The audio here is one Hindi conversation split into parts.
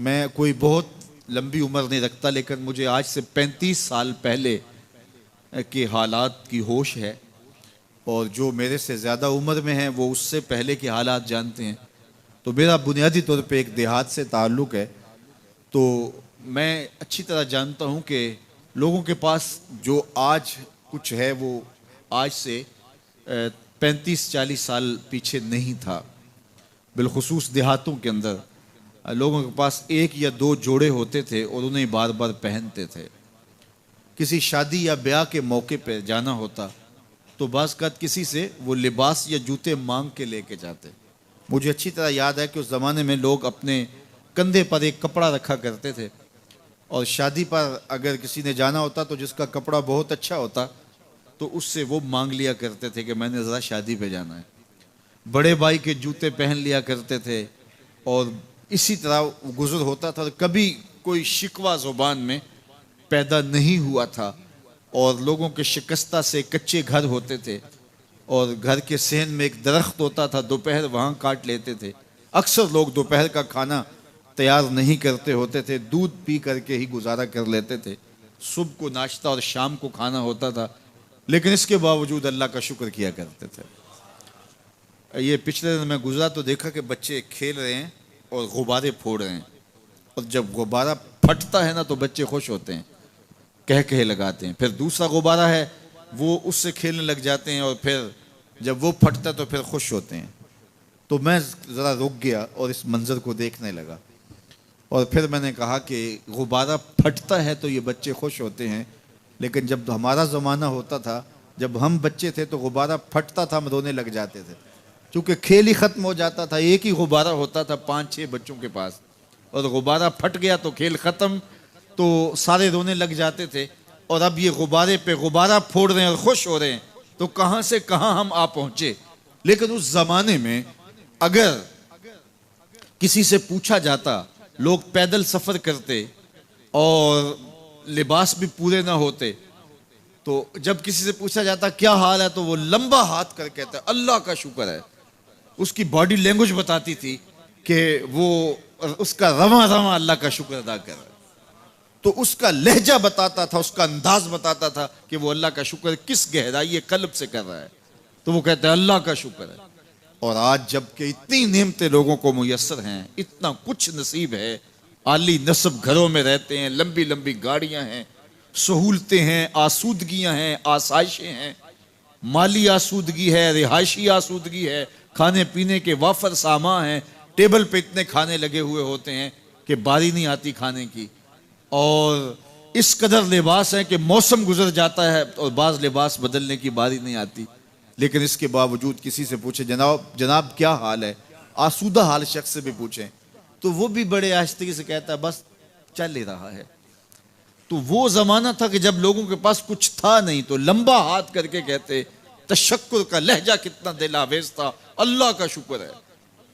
मैं कोई बहुत लंबी उम्र नहीं रखता, लेकिन मुझे आज से 35 साल पहले के हालात की होश है, और जो मेरे से ज़्यादा उम्र में हैं वो उससे पहले के हालात जानते हैं। तो मेरा बुनियादी तौर पे एक देहात से ताल्लुक़ है। तो मैं अच्छी तरह जानता हूँ कि लोगों के पास जो आज कुछ है वो आज से 35-40 साल पीछे नहीं था। बिलखुसूस देहातों के अंदर लोगों के पास एक या दो जोड़े होते थे और उन्हें बार बार पहनते थे। किसी शादी या ब्याह के मौके पर जाना होता तो बाज़ अवत किसी से वो लिबास या जूते मांग के लेके जाते। मुझे अच्छी तरह याद है कि उस ज़माने में लोग अपने कंधे पर एक कपड़ा रखा करते थे, और शादी पर अगर किसी ने जाना होता तो जिसका कपड़ा बहुत अच्छा होता तो उससे वो मांग लिया करते थे कि मैंने ज़रा शादी पे जाना है। बड़े भाई के जूते पहन लिया करते थे, और इसी तरह गुजर होता था। कभी कोई शिकवा ज़ुबान में पैदा नहीं हुआ था, और लोगों के शिकस्ता से कच्चे घर होते थे, और घर के सहन में एक दरख्त होता था, दोपहर वहाँ काट लेते थे। अक्सर लोग दोपहर का खाना तैयार नहीं करते होते थे, दूध पी करके ही गुजारा कर लेते थे। सुबह को नाश्ता और शाम को खाना होता था, लेकिन इसके बावजूद अल्लाह का शुक्र किया करते थे। ये पिछले दिन मैं गुजरा तो देखा कि बच्चे खेल रहे हैं और गुब्बारे फोड़ रहे हैं, और जब गुब्बारा फटता है ना तो बच्चे खुश होते हैं, कह कह लगाते हैं। फिर दूसरा गुब्बारा है वो उससे खेलने लग जाते हैं, और फिर जब वो फटता तो फिर खुश होते हैं। तो मैं ज़रा रुक गया और इस मंज़र को देखने लगा, और फिर मैंने कहा कि गुब्बारा फटता है तो ये बच्चे खुश होते हैं, लेकिन जब हमारा ज़माना होता था, जब हम बच्चे थे तो गुब्बारा फटता था, हम रोने लग जाते थे, क्योंकि खेल ही ख़त्म हो जाता था। एक ही गुब्बारा होता था 5-6 बच्चों के पास, और गुब्बारा फट गया तो खेल ख़त्म, तो सारे रोने लग जाते थे। और अब ये गुब्बारे पे गुब्बारा फोड़ रहे हैं और खुश हो रहे हैं, तो कहाँ से कहाँ हम आ पहुँचे। लेकिन उस ज़माने में अगर किसी से पूछा जाता, लोग पैदल सफ़र करते और लिबास भी पूरे ना होते, तो जब किसी से पूछा जाता क्या हाल है तो वो लंबा हाथ कर कहता है अल्लाह का शुक्र है। उसकी बॉडी लैंग्वेज बताती थी कि वो उसका रवा रवा अल्लाह का शुक्र अदा कर रहा है। तो उसका लहजा बताता था, उसका अंदाज बताता था कि वो अल्लाह का शुक्र किस गहराई कल्ब से कर रहा है। तो वो कहते हैं अल्लाह का शुक्र है। और आज जबकि इतनी नेमतें लोगों को मुयस्सर हैं, इतना कुछ नसीब है, आली नस्ब घरों में रहते हैं, लंबी लंबी गाड़ियां हैं, सहूलतें हैं, आसूदगियां हैं, आसाइशें हैं, माली आसूदगी है, रिहायशी आसूदगी है, खाने पीने के वाफर सामान हैं, टेबल पे इतने खाने लगे हुए होते हैं कि बारी नहीं आती खाने की, और इस कदर लिबास है कि मौसम गुजर जाता है और बाज़ लिबास बदलने की बारी नहीं आती। लेकिन इसके बावजूद किसी से पूछे जनाब क्या हाल है, आसूदा हाल शख्स से भी पूछें तो वो भी बड़े आहिस्तगी से कहता है बस चल ही रहा है। तो वो ज़माना था कि जब लोगों के पास कुछ था नहीं तो लंबा हाथ करके कहते, तशक्कुर का लहजा कितना दिल आवेज था, अल्लाह का शुक्र है।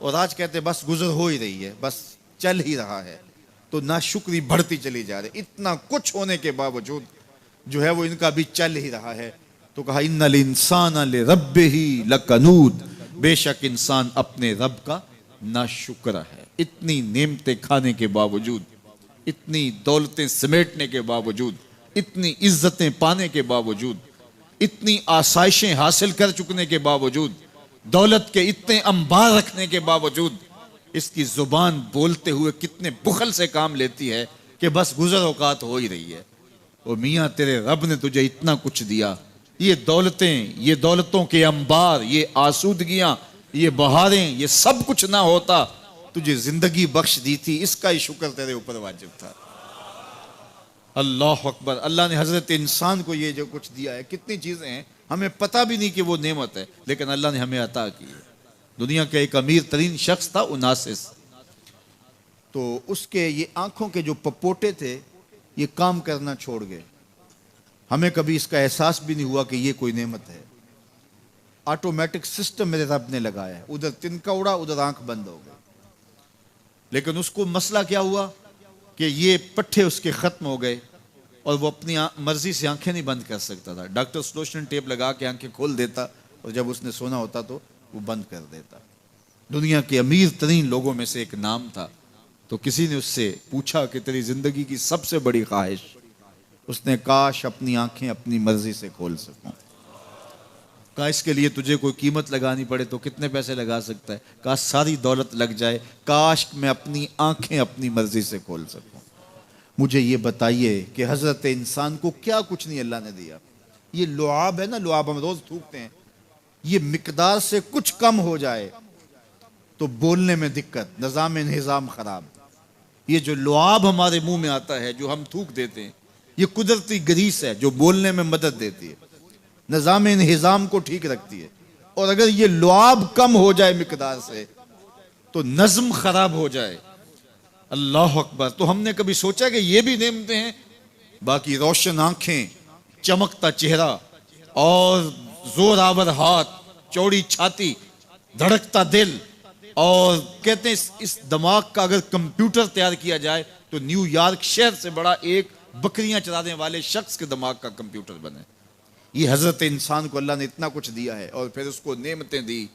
और आज कहते बस गुजर हो ही रही है, बस चल ही रहा है। तो नाशुक्री बढ़ती चली जा रही, इतना कुछ होने के बावजूद जो है वो इनका भी चल ही रहा है। तो कहा इन्नल इंसान लिरब्बिही लकनूद, बेशक इंसान अपने रब का नाशुक्र है। इतनी नेमतें खाने के बावजूद, इतनी दौलतें समेटने के बावजूद, इतनी इज्जतें पाने के बावजूद, इतनी आसाइशें हासिल कर चुकने के बावजूद, दौलत के इतने अंबार रखने के बावजूद, इसकी जुबान बोलते हुए कितने बुखल से काम लेती है कि बस गुजर औकात हो ही रही है। वो मियाँ तेरे रब ने तुझे इतना कुछ दिया, ये दौलतें, ये दौलतों के अंबार, ये आसूदगियां, ये बहारें, ये सब कुछ ना होता, तुझे जिंदगी बख्श दी थी, इसका ही शुक्र तेरे ऊपर वाजिब था। अल्लाह अकबर। अल्लाह ने हजरत इंसान को ये जो कुछ दिया है, कितनी चीजें हैं हमें पता भी नहीं कि वो नेमत है, लेकिन अल्लाह ने हमें अता की है। दुनिया का एक अमीर तरीन शख्स था उनासिस, तो उसके ये आंखों के जो पपोटे थे ये काम करना छोड़ गए। हमें कभी इसका एहसास भी नहीं हुआ कि ये कोई नेमत है। ऑटोमेटिक सिस्टम मेरे रब ने लगाया है, उधर तिनका उड़ा, उधर आंख बंद हो गई। लेकिन उसको मसला क्या हुआ कि ये पट्टे उसके खत्म हो गए और वो अपनी मर्जी से आंखें नहीं बंद कर सकता था। डॉक्टर स्लोशन टेप लगा के आंखें खोल देता और जब उसने सोना होता तो वो बंद कर देता। दुनिया के अमीर तरीन लोगों में से एक नाम था, तो किसी ने उससे पूछा कि तेरी जिंदगी की सबसे बड़ी ख्वाहिश? उसने काश अपनी आंखें अपनी मर्जी से खोल सकूं। कहा इसके लिए तुझे कोई कीमत लगानी पड़े तो कितने पैसे लगा सकता है? काश सारी दौलत लग जाए, काश मैं अपनी आंखें अपनी मर्जी से खोल सकूं। मुझे ये बताइए कि हजरत इंसान को क्या कुछ नहीं अल्लाह ने दिया। ये लुआब है ना, लुआब हम रोज थूकते हैं, ये मिकदार से कुछ कम हो जाए तो बोलने में दिक्कत, निजाम निजाम खराब। ये जो लुआब हमारे मुंह में आता है, जो हम थूक देते हैं, ये कुदरती ग्रीस है जो बोलने में मदद देती है, निजाम निजाम को ठीक रखती है। और अगर ये लुआब कम हो जाए मिकदार से तो नज्म खराब हो जाए। अल्लाह अकबर। तो हमने कभी सोचा कि ये भी नेमतें हैं? बाकी रोशन आंखें, चमकता चेहरा और जोरावर हाथ, चौड़ी छाती, धड़कता दिल, और कहते हैं इस दिमाग का अगर कंप्यूटर तैयार किया जाए तो न्यूयॉर्क शहर से बड़ा एक बकरियां चराने वाले शख्स के दिमाग का कंप्यूटर बने। ये हजरत इंसान को अल्लाह ने इतना कुछ दिया है, और फिर उसको नेमतें दी,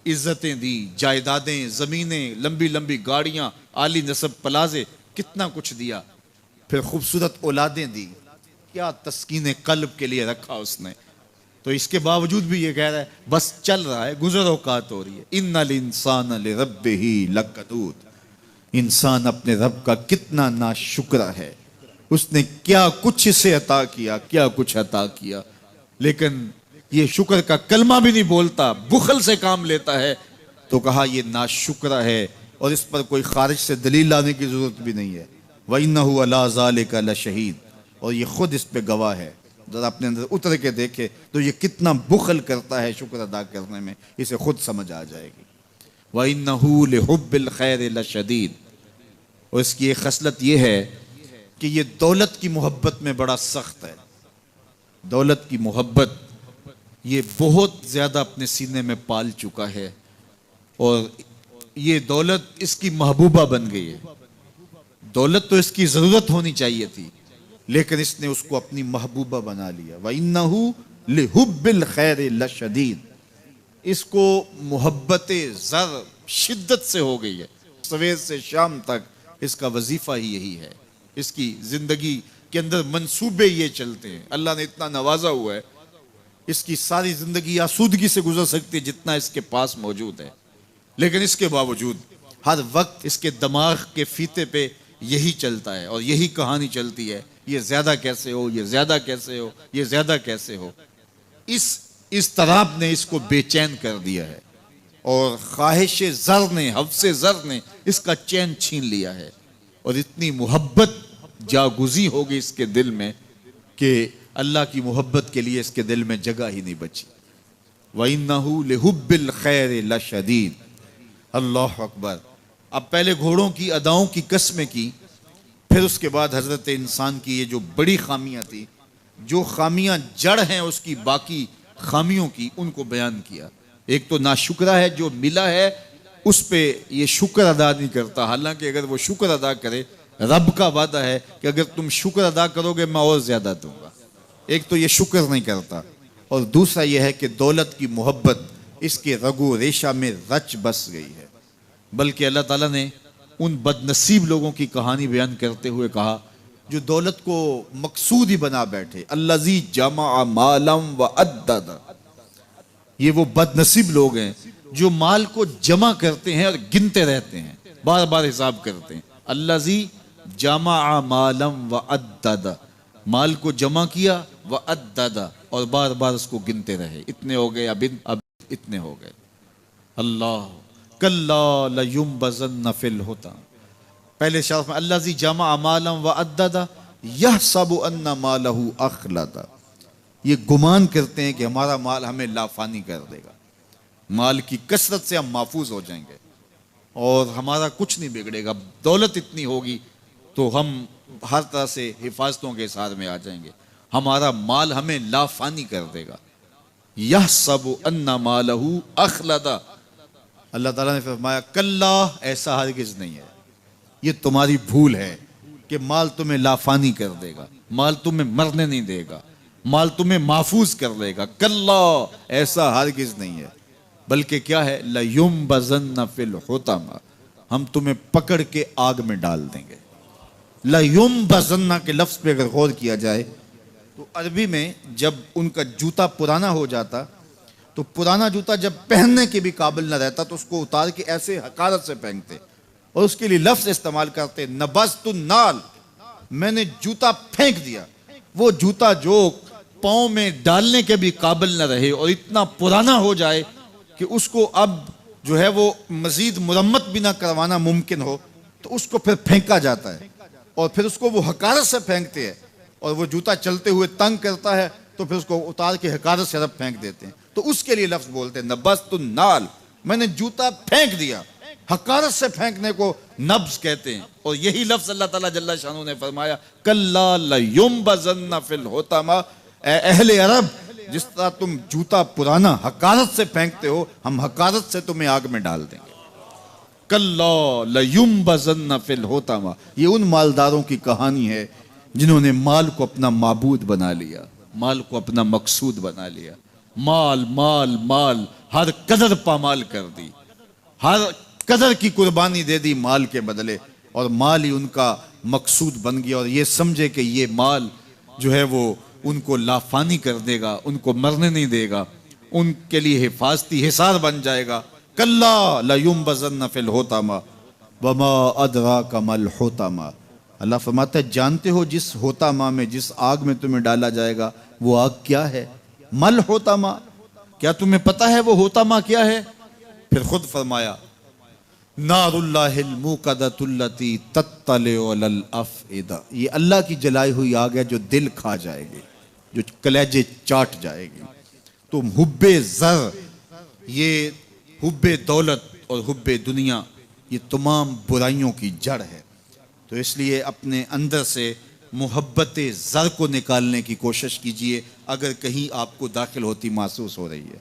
इज्जतें दी, जायदादें, जमीनें, लंबी लंबी गाड़ियां, आली नसब प्लाजे, कितना कुछ दिया। फिर खूबसूरत औलादें दी, क्या तस्कीन कल्ब के लिए रखा उसने। तो इसके बावजूद भी ये कह रहा है बस चल रहा है, गुजर औकात हो रही है। इन्नल इंसान लिरब्बिही लकनूद। इंसान अपने रब का कितना नाशुक्र है, उसने क्या कुछ इसे अता किया, क्या कुछ अता किया, लेकिन ये शुक्र का कलमा भी नहीं बोलता, बुखल से काम लेता है। तो कहा ये नाशुक्र है, और इस पर कोई खारिज से दलील लाने की जरूरत भी नहीं है। वइन्नहु अला ज़ालिका लशहीद, और ये खुद इस पे गवाह है। जरा अपने अंदर उतर के देखे तो ये कितना बुखल करता है शुक्र अदा करने में, इसे खुद समझ आ जाएगी। वइन्नहु लिहुब्बिल खैर लशदीद, और इसकी एक खसलत ये है कि ये दौलत की मोहब्बत में बड़ा सख्त है। दौलत की मोहब्बत ये बहुत ज्यादा अपने सीने में पाल चुका है, और ये दौलत इसकी महबूबा बन गई है। दौलत तो इसकी जरूरत होनी चाहिए थी, लेकिन इसने उसको अपनी महबूबा बना लिया। वइन्नहु लिहुब्बिल खैर लशदीद, इसको मोहब्बत ज़र शिद्दत से हो गई है। सवेर से शाम तक इसका वजीफा ही यही है। इसकी जिंदगी के अंदर मंसूबे ये चलते हैं। अल्लाह ने इतना नवाजा हुआ है, इसकी सारी जिंदगी आसूदगी से गुजर सकती है जितना इसके पास मौजूद है, लेकिन इसके बावजूद हर वक्त इसके दिमाग के फीते पे यही चलता है, और यही कहानी चलती है, ये ज्यादा कैसे हो, ये ज्यादा कैसे हो, ये ज्यादा कैसे हो। इस तराब ने इसको बेचैन कर दिया है, और ख्वाहिश ज़र ने, हफ्से ज़र ने इसका चैन छीन लिया है, और इतनी मोहब्बत जागुजी होगी इसके दिल में कि अल्लाह की मोहब्बत के लिए इसके दिल में जगह ही नहीं बची। वइन्नहु लिहुब्बिल खैर लशदीद। अल्लाह अकबर। अब पहले घोड़ों की अदाओं की कस्में की, फिर उसके बाद हजरत इंसान की ये जो बड़ी खामियां थी, जो खामियां जड़ हैं उसकी बाकी खामियों की, उनको बयान किया। एक तो नाशुक्रा है, जो मिला है उस पे ये शुक्र अदा नहीं करता, हालांकि अगर वो शुक्र अदा करे, रब का वादा है कि अगर तुम शुक्र अदा करोगे मैं और ज्यादा दूंगा। एक तो ये शुक्र नहीं करता, और दूसरा यह है कि दौलत की मोहब्बत इसके रगो रेशा में रच बस गई है। बल्कि अल्लाह ताला ने उन बदनसीब लोगों की कहानी बयान करते हुए कहा जो दौलत को मकसूद ही बना बैठे। अल्लज़ी जमा मालम व अद्दद, ये वो बदनसीब लोग हैं जो माल को जमा करते हैं और गिनते रहते हैं, बार बार हिसाब करते हैं। अल्लज़ी जमा मालम व अद्दद, माल को जमा किया, व अद्दद, और बार बार उसको गिनते रहे, इतने हो गए, अब इतने हो गए। अल्लाह कल्ला लयुम्बज़न्न फिल हुतम। पहले शर्फ में अल्लज़ी जमा मालम व अद्दद यहसबु अन्ना मालहु अखलद, ये गुमान करते हैं कि हमारा माल हमें लाफानी कर देगा, माल की कसरत से हम महफूज हो जाएंगे और हमारा कुछ नहीं बिगड़ेगा। दौलत इतनी होगी तो हम हर तरह से हिफाजतों के साथ में आ जाएंगे, हमारा माल हमें लाफानी कर देगा। यह सब अन्ना मालहू अखलदा, अल्लाह ताला ने फरमाया कल्ला, ऐसा हरगिज नहीं है, ये तुम्हारी भूल है कि माल तुम्हें लाफानी कर देगा, माल तुम्हें मरने नहीं देगा, माल तुम्हें महफूज कर लेगा। कल्ला, ऐसा हरगिज नहीं है, बल्कि क्या है, लयुम्बज़न्न फिल हुतम, हम तुम्हें पकड़ के आग में डाल देंगे। लयुम बजन्ना के लफ्ज पे अगर गौर किया जाए तो अरबी में जब उनका जूता पुराना हो जाता तो पुराना जूता जब पहनने के भी काबिल न रहता तो उसको उतार के ऐसे हकारत से पहनते और उसके लिए लफ्ज इस्तेमाल करते नबज़तु नाल, मैंने जूता फेंक दिया। वो जूता जो पाँव में डालने के भी काबिल न रहे और इतना पुराना हो जाए कि उसको अब जो है वो मजीद मुरम्मत भी ना करवाना मुमकिन हो, तो उसको फिर फेंका जाता है और फिर उसको वो हकारत से फेंकते हैं और वो जूता चलते हुए तंग करता है तो फिर उसको उतार के हकारत से रब फेंक देते हैं। तो उसके लिए लफ्ज बोलते हैं नबज़तु नाल, मैंने जूता फेंक दिया। हकारत से फेंकने को नब्ज कहते हैं और यही लफ्ज अल्लाह ताला जल्ला शानू ने फरमाया कल्ला लयुम्बज़न्ना फिल हुतमा, अहले अरब जिस तरह तुम जूता पुराना हकारत से फेंकते हो, हम हकारत से तुम्हें आग में डाल देंगे। कल्ला लयुम्बज़न्ना फिल हुतमा, ये उन मालदारों की कहानी है जिन्होंने माल को अपना माबूद बना लिया, माल को अपना मकसूद बना लिया। माल माल माल, हर कदर पामाल कर दी, हर कदर की कुर्बानी दे दी माल के बदले, और माल ही उनका मकसूद बन गया और ये समझे कि ये माल जो है वो उनको लाफानी कर देगा, उनको मरने नहीं देगा, उनके लिए हिफाजती हिसार बन जाएगा। कल्ला लयुम्बज़न्ना फिल हुतमा वमा अदराका मल हुतमा, अल्लाह फरमाता है जानते हो जिस होतामा में, जिस आग में तुम्हें डाला जाएगा वो आग क्या है? मल होतामा, क्या तुम्हें पता है वो होतामा क्या है? फिर खुद फरमाया नारुल्लाहिल मुक़द्दतुल्लती तत्तलिउ अलल अफ़इदा, ये अल्लाह की जलाई हुई आग है जो दिल खा जाएगी, जो कलेजे चाट जाएगी। तो हुब्बे ज़र, ये हुब्बे दौलत और हुब्बे दुनिया, ये तमाम बुराइयों की जड़ है। तो इसलिए अपने अंदर से मोहब्बत ज़र को निकालने की कोशिश कीजिए अगर कहीं आपको दाखिल होती महसूस हो रही है।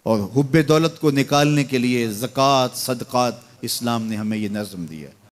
और हुब्बे दौलत को निकालने के लिए ज़कात सदक़ात इस्लाम ने हमें ये नज़्म दिया है।